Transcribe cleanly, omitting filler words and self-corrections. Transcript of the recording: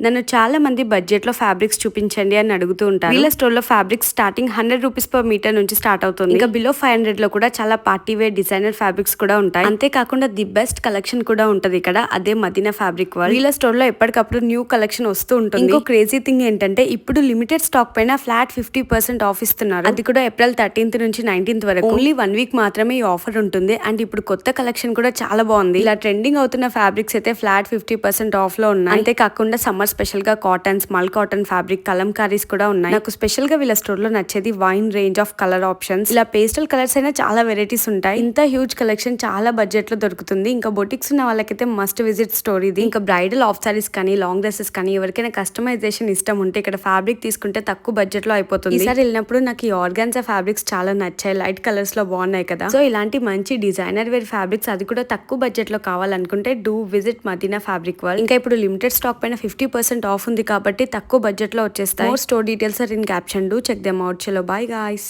నన్ను చాలా మంది బడ్జెట్ లో ఫ్యాబ్రిక్స్ చూపించండి అని అడుగుతూ ఉంటారు. వీళ్ళ స్టోర్ లో fabrics starting 100 rupees per metre నుంచి స్టార్ట్ అవుతుంది. ఇంకా బిలో 500 లో కూడా చాలా పార్టీ వేర్ డిజైనర్ ఫ్యాబ్రిక్స్ కూడా ఉంటాయి. అంతేకాకుండా ది బెస్ట్ కలెక్షన్ కూడా ఉంటది ఇక్కడ. అదే మదీనా ఫ్యాబ్రిక్ వరల్డ్. వీళ్ళ స్టోర్ లో ఎప్పటికప్పుడు న్యూ కలెక్షన్ వస్తూ ఉంటుంది. ఇంకో క్రేజీ థింగ్ ఏంటంటే ఇప్పుడు లిమిటెడ్ స్టాక్ పైన ఫ్లాట్ 50% ఆఫ్ ఇస్తున్నారు. అది కూడా ఏప్రిల్ 13th నుంచి 19th వరకు. ఓన్లీ 1 వీక్ మాత్రమే ఈ ఆఫర్ ఉంటుంది. అండ్ ఇప్పుడు కొత్త కలెక్షన్ కూడా చాలా బాగుంది. ఇలా ట్రెండింగ్ అవుతున్న ఫ్యాబ్రిక్స్ అయితే ఫ్లాట్ 50% ఆఫ్ లో ఉన్నాయి. అంతేకాకుండా సమ్మర్ స్పెషల్ గా cotton, small cotton fabric, kalamkaris కూడా ఉన్నాయి. నాకు స్పెషల్ గా వీళ్ళ స్టోర్ లో నచ్చేది wine range of colour options. ఇలా పేస్టల్ కలర్స్ అయినా చాలా వెరైటీస్ ఉంటాయి. ఇంత హ్యూజ్ కలెక్షన్ చాలా బడ్జెట్ లో దొరుకుతుంది. ఇంకా బొటిక్స్ ఉన్న వాళ్ళకైతే మస్ట్ విజిట్ స్టోర్ ఇది. ఇంకా బ్రైడల్ ఆఫ్ సారీస్ కానీ, లాంగ్ డ్రెస్సెస్ కానీ, ఎవరికైనా కస్టమైజేషన్ ఇష్టం ఉంటే ఇక్కడ ఫ్యాబ్రిక్ తీసుకుంటే తక్కువ బడ్జెట్ లో అయిపోతుంది. ఈసారి వెళ్ళినప్పుడు నాకు ఈ ఆర్గాన్జా ఫ్యాబ్రిక్స్ చాలా నచ్చాయి. లైట్ కలర్స్ లో బాగున్నాయి కదా. సో ఇలాంటి మంచి డిజైనర్ వేర్ ఫ్యాబ్రిక్స్ అది కూడా తక్కువ బడ్జెట్ లో కావాలనుకుంటే do visit Madina fabric world. ఇంకా ఇప్పుడు లిమిటెడ్ స్టాక్ పైన 50% ఆఫ్ ఉంది కాబట్టి తక్కువ బడ్జెట్ లో వచ్చేస్తాయి. More store details are in caption. Do check them out. చలో బై గాయ్స్.